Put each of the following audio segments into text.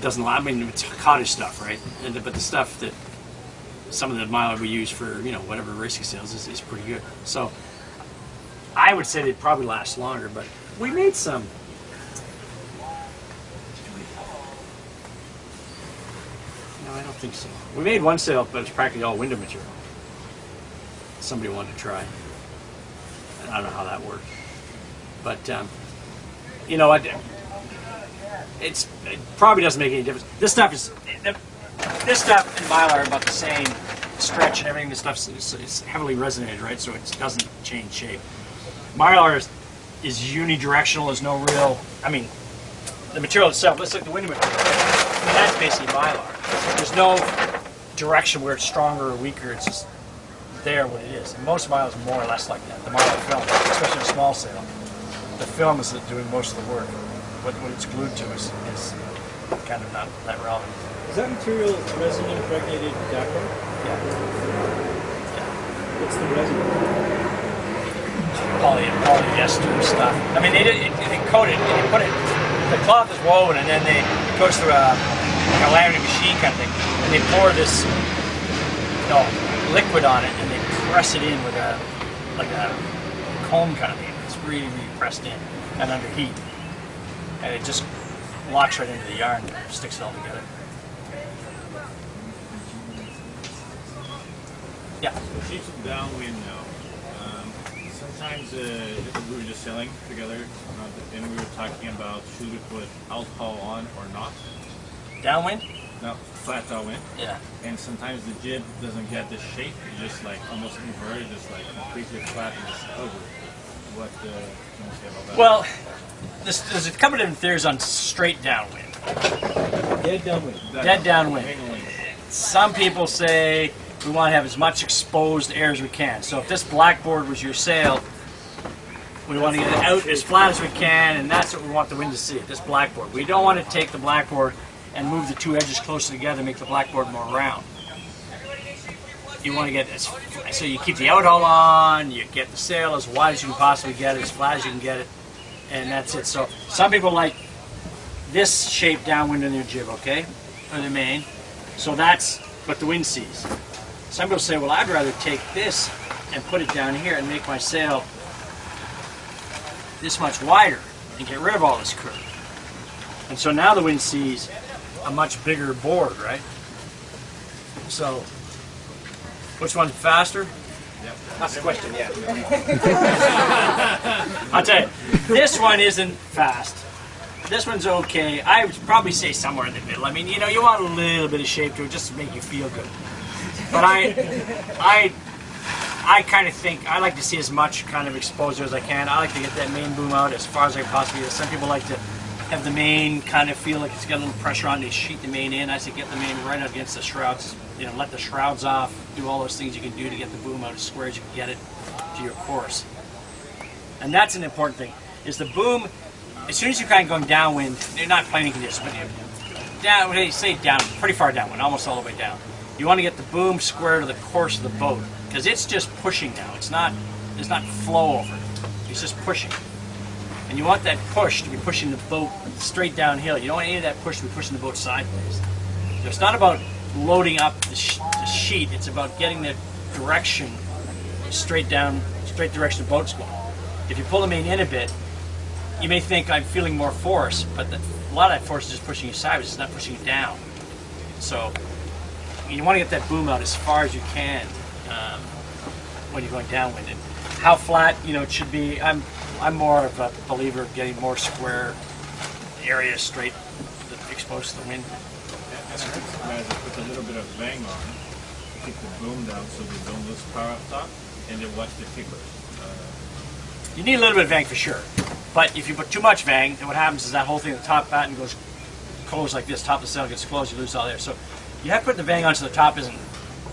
doesn't. I mean, it's cottage stuff, right? But the stuff that some of the mylar we use for whatever racing sales is pretty good. So I would say they'd probably last longer. But we made some. No, I don't think so. We made one sale, but it's practically all window material. Somebody wanted to try. I don't know how that worked, but you know what? It probably doesn't make any difference. This stuff and mylar are about the same stretch and everything. This stuff is heavily resonated, right? So it doesn't change shape. Mylar is unidirectional. There's no real. I mean, the material itself. Let's look at the window material. I mean, that's basically mylar. There's no direction where it's stronger or weaker. It's just there what it is. And most mylar is more or less like that. The mylar film, especially a small sale, the film is doing most of the work. What it's glued to is kind of not that relevant. Is that material resin impregnated Dakin? Yeah. What's the resin? Polyester stuff. I mean, they coat it, and they put it, the cloth is woven, and then it goes through a laminating machine kind of thing, and they pour this liquid on it, and they press it in with a comb kind of thing. It's really, really pressed in and under heat. And it just locks right into the yarn and sticks it all together. Yeah. The sheets of downwind now. Sometimes we were just selling together, and we were talking about should we put alcohol on or not. Downwind? No, flat downwind. Yeah. And sometimes the jib doesn't get the shape. It's just like almost inverted, just like completely flat and just over. What can you say about that? Well, there's a couple of different theories on straight downwind. Dead downwind. Dead downwind. Some people say we want to have as much exposed air as we can. So if this blackboard was your sail, we want to get it out as flat as we can, and that's what we want the wind to see, this blackboard. We don't want to take the blackboard and move the two edges closer together and make the blackboard more round. You want to get so you keep the outhaul on, you get the sail as wide as you can possibly get it, as flat as you can get it, and that's it. So some people like this shape downwind in their jib, okay, or their main. So that's what the wind sees. Some people say, well, I'd rather take this and put it down here and make my sail this much wider and get rid of all this curve. And so now the wind sees a much bigger board, right? So which one's faster? Yep. That's the question, yeah. I'll tell you, this one isn't fast. This one's okay. I would probably say somewhere in the middle. I mean, you want a little bit of shape to it just to make you feel good. But I kind of think I like to see as much kind of exposure as I can. I like to get that main boom out as far as I possibly can. Some people like to have the main kind of feel like it's got a little pressure on it. They sheet the main in. I say get the main right out against the shrouds. Let the shrouds off. Do all those things you can do to get the boom out as square as you can get it to your course. And that's an important thing. Is the boom, as soon as you're kind of going downwind, they're not planing conditions, but down, say down, pretty far downwind, almost all the way down. You want to get the boom square to the course of the boat because it's just pushing now. There's not flow over it. It's just pushing. And you want that push to be pushing the boat straight downhill. You don't want any of that push to be pushing the boat sideways. So it's not about loading up the sheet. It's about getting the direction straight direction the boat's going. If you pull the main in a bit, you may think I'm feeling more force, but a lot of that force is just pushing you sideways. It's not pushing you down. So you want to get that boom out as far as you can when you're going downwind. And how flat, it should be. I'm more of a believer of getting more square areas straight exposed to the wind. Guys, put a little bit of bang on, keep the boom down so they don't lose power up top, and then watch the kickers. You need a little bit of vang for sure, but if you put too much vang, then what happens is that whole thing, the top batten goes closed like this, top of the sail gets closed, you lose all there. So you have to put the vang on so the top isn't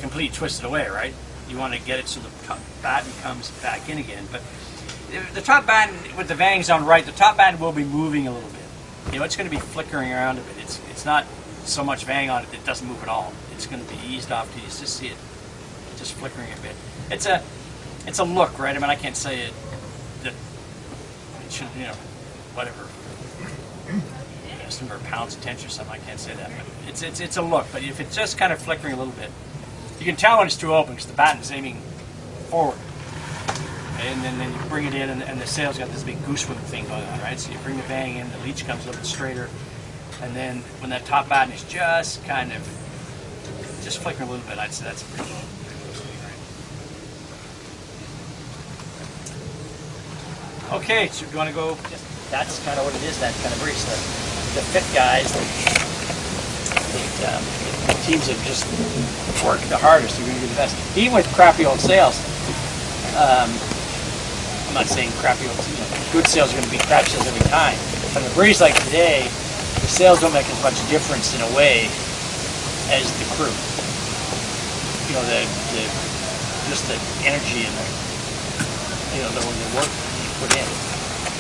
completely twisted away, right? You want to get it so the top batten comes back in again. But the top batten, with the vangs on right, the top batten will be moving a little bit. It's going to be flickering around a bit. It's not so much vang on it that it doesn't move at all. It's going to be eased off to you. Just see it just flickering a bit. It's a look, right? I mean, I can't say it that it should, whatever. some or pounds of tension or something. I can't say that, but it's a look. But if it's just kind of flickering a little bit, you can tell when it's too open because the batten is aiming forward. And then you bring it in, and the sail's got this big goose wing thing going on, right? So you bring the bang in, the leech comes a little bit straighter, and then when that top batten is just kind of just flickering a little bit, I'd say that's pretty good. Okay, so you want to go? That's kind of what it is. That kind of breeze. The fit guys, the teams that just work the hardest are going to be the best. Even with crappy old sails. I'm not saying crappy old, good sails are going to be crap sails every time. But on a breeze like today, the sails don't make as much difference in a way as the crew. You know, just the energy and the work you put in.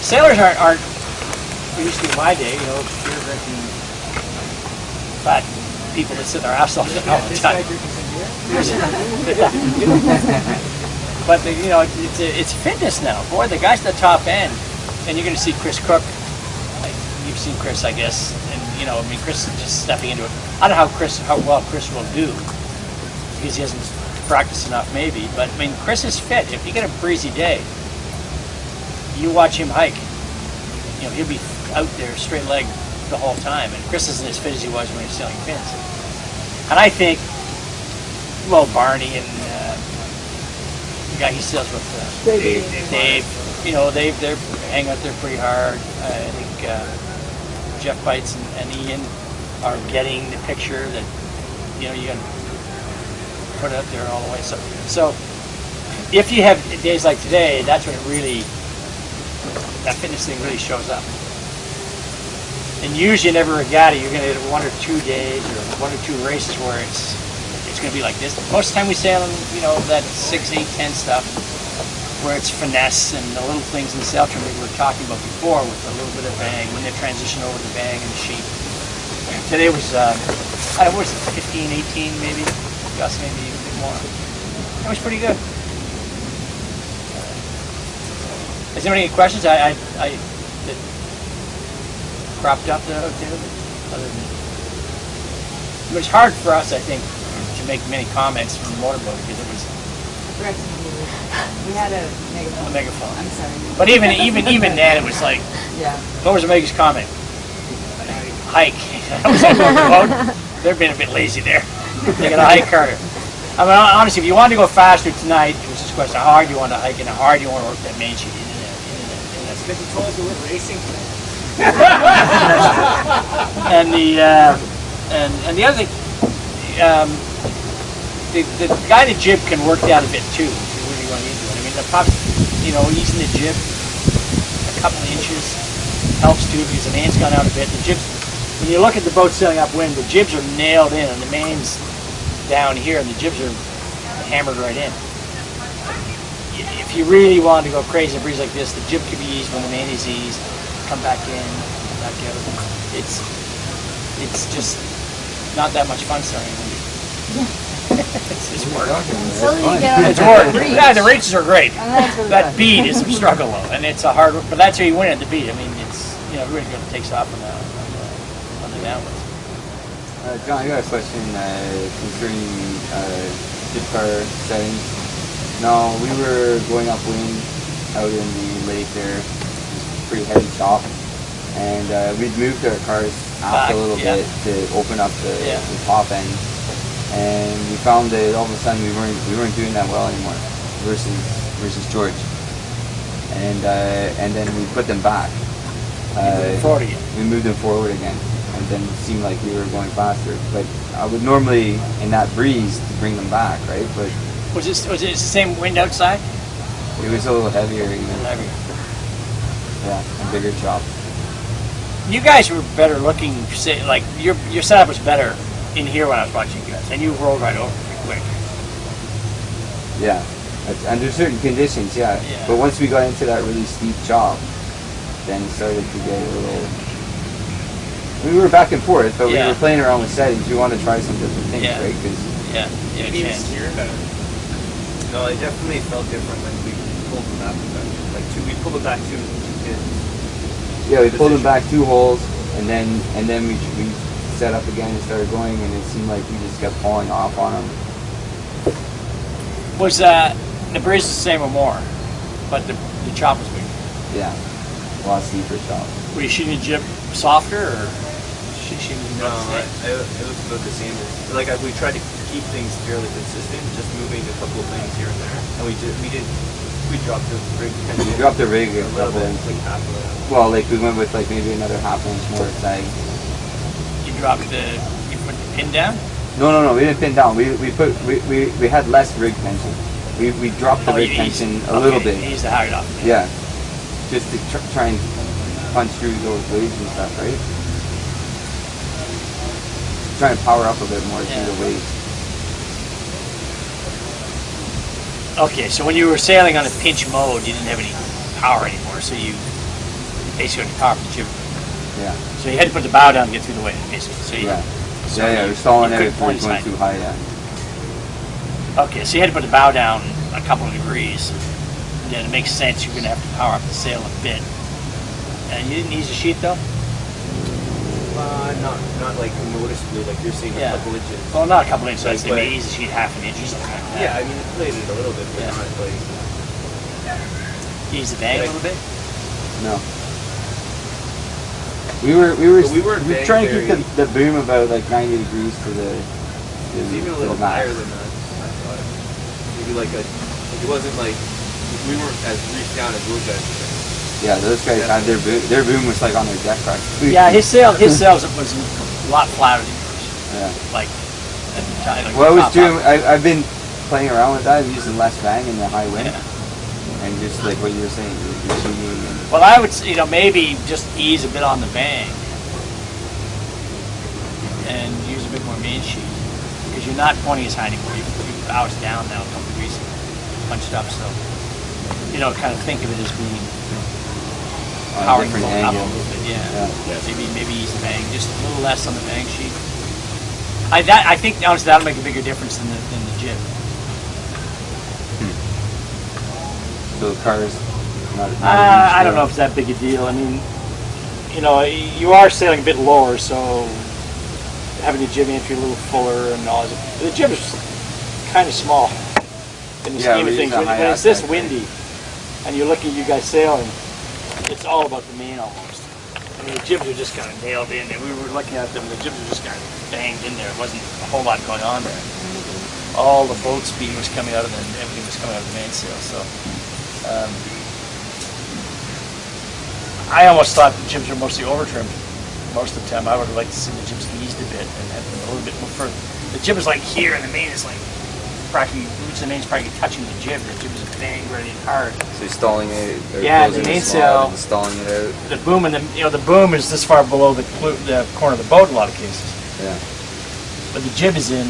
Sailors aren't we used to in my day, beer drinking fat people that sit in their ass all the time. But it's fitness now. Boy, the guys at the top end, and you're going to see Chris Cook. You've seen Chris, I guess, and Chris is just stepping into it. I don't know how well Chris will do because he hasn't practiced enough, maybe. But Chris is fit. If you get a breezy day, you watch him hike. He'll be out there straight leg the whole time. And Chris isn't as fit as he was when he was sailing fins. And I think, Barney and the guy he sails with, Dave, they're hanging out there pretty hard. I think Jeff Bites and Ian are getting the picture that, you got to put it out there all the way. So if you have days like today, that's when that fitness thing really shows up. And usually in every regatta, you're going to get 1 or 2 days or 1 or 2 races where it's going to be like this. Most of the time we sail on, that 6, 8, 10 stuff where it's finesse and the little things in the sail trim that we were talking about before with a little bit of bang, when they transition over the bang and the sheet. Today was, I was 15, 18 maybe, Gus maybe even a bit more. That was pretty good. Has anybody any questions? I cropped up the other than it was hard for us, I think, to make many comments from the motorboat because it was. We had a megaphone. A megaphone. I'm sorry. But even then, it was like. Yeah. What was Omega's comment? Hike. That was on the boat. They're being a bit lazy there. They got to hike harder. Honestly, if you wanted to go faster tonight, it was just a question of how hard you want to hike and how hard you want to work that main sheet. That's because you told us we went racing today. And the other thing, the guy in the jib can work that a bit too if you really want to do it. The pup, using the jib a couple of inches helps too because the main's gone out a bit. The jibs, when you look at the boat sailing upwind, the jibs are nailed in and the main's down here and the jibs are hammered right in. If you really want to go crazy in a breeze like this, the jib could be eased when the main is eased. Come back in, back out. It's just not that much fun sailing. It's work. It's work. Yeah, the races are great. That beat is some struggle though, and it's a hard work. But that's how you win at the beat. It's everybody takes off on the downwards. John, I got a question concerning jib car settings. No, we were going upwind out in the lake there. Pretty heavy chop, and we'd moved our cars out a little bit to open up the top end, and we found that all of a sudden we weren't doing that well anymore versus George, and then we put them back. We moved them forward again, and then it seemed like we were going faster. But I would normally in that breeze to bring them back, right? But was it the same wind outside? It was a little heavier even. Yeah, a bigger chop. You guys were better looking, like your setup was better in here when I was watching you guys, and you rolled right over pretty quick. Yeah, under certain conditions, yeah. But once we got into that really steep chop, then it started to get a little. We were back and forth, but we were playing around with settings. We wanted to try some different things, right? Cause maybe even steer better. No, it definitely felt different when we pulled them back. We pulled them back 2 Yeah, we pulled them back 2 holes, and then we set up again and started going, and it seemed like we just kept falling off on them. Was the breeze the same or more, but the chop was bigger? Yeah, a lot steeper chop. Were you shooting the jib softer, or shooting the No, it was about the same. Like we tried to keep things fairly consistent, just moving a couple of things here and there, and we dropped the rig. We dropped the rig a little bit, like half of it. Well, like we went with like maybe another half inch more sag. You put the pin down? No, we didn't pin down. We had less rig tension. We dropped the rig tension a little bit. You used to hide it off. Yeah, just to try and punch through those waves and stuff, right? Trying to power up a bit more through the waves. Okay, so when you were sailing on a pinch mode, you didn't have any power anymore, so you basically had to power up the jib. Yeah. So you had to put the bow down to get through the wave, basically. So We're stalling it if we're point going sign. too high. Yeah. Okay, so you had to put the bow down a couple of degrees. Then it makes sense you're going to have to power up the sail a bit. And you didn't ease the sheet though? Not like noticeably, like you're seeing a couple inches. Well, not a couple inches. I'd say But- maybe ease the sheet half an inch or something like that. Yeah, I mean it played it a little bit, but not like. Ease the bang a little bit? No. We were bang trying to keep very- the boom about like 90 degrees to the. It was even a little higher than that. I thought. Maybe it wasn't like we weren't as reached down as those guys were. Yeah, those guys had their boom. Their boom was like on their deck practically. Yeah, his sails was a lot flatter than yours. Yeah. Like Well, I was doing. I've been playing around with that, using less bang in the high wind, and just like what you were saying, you're shooting. And well, I would, maybe just ease a bit on the bang and use a bit more main sheet because you're not pointing as high anymore. You've hours down now, a couple degrees punched up. So, kind of think of it as being on a powering different the boat up a angle. little bit. Yeah. Yeah. Maybe ease the bang just a little less on the bang sheet. I think honestly that'll make a bigger difference than the jib. So the cars. Not I don't know if it's that big a deal. I mean, you are sailing a bit lower, so having the jib entry a little fuller and all that. The jib is kind of small in the scheme of things. When it's this windy and you're looking at you guys sailing, it's all about the main almost. I mean, the jibs are just kind of nailed in, and we were looking at them, the jibs are just kind of banged in there. It wasn't a whole lot going on there. All the boat speed was coming out of them, everything was coming out of the mainsail. So I almost thought the jibs were mostly over-trimmed most of the time. I would have liked to see the jibs eased a bit and have them a little bit more further. The jib is like here, and the main is like practically, the main is practically touching the jib. The jib is banged ready and hard. So you're stalling it. Or Yeah, closing the the mainsail. slot and stalling it out. The boom and the boom is this far below the corner of the boat in a lot of cases. Yeah. But the jib is in.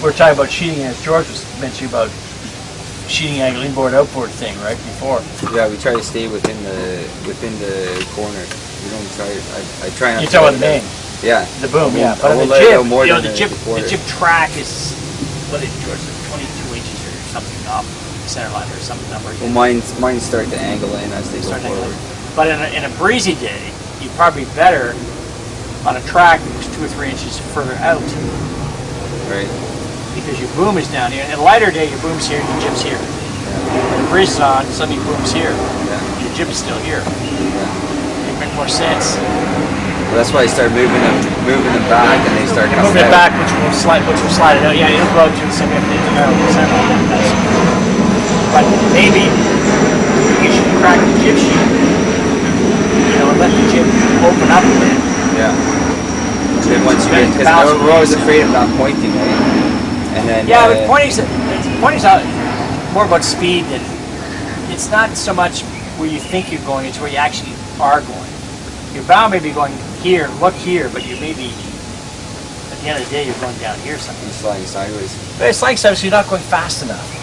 We're talking about sheeting, as George was mentioning about sheeting angle inboard outboard thing right before. Yeah, we try to stay within the corner. We don't try. I try not. You're to talking about the main. Yeah. The boom, yeah. But I will the let it jib, go more than the jib quarter. track is what is George? 22 inches or something off the center line or some number. Well, mine start to angle in as they go Start forward. angling. But in a breezy day, you'd probably be better on a track that was 2 or 3 inches further out. Right. Because your boom is down here. In a lighter day, your boom's here, your jib's here. When the breeze is on, suddenly your boom's here. Yeah. Your jib is still here. Yeah. It makes more sense. Well, that's why I start moving them back, and they start coming Move it out. back, which will slide it out. Yeah, it'll go to the same center. But maybe you should crack the jib sheet. And let the jib open up a bit. Yeah. Then once you get, because we're always afraid of not pointing, right? And then but pointing's out more about speed than it's not so much where you think you're going; it's where you actually are going. Your bow may be going here, look here, but you may be at the end of the day you're going down here something. you're sliding sideways. But it's like so you're not going fast enough.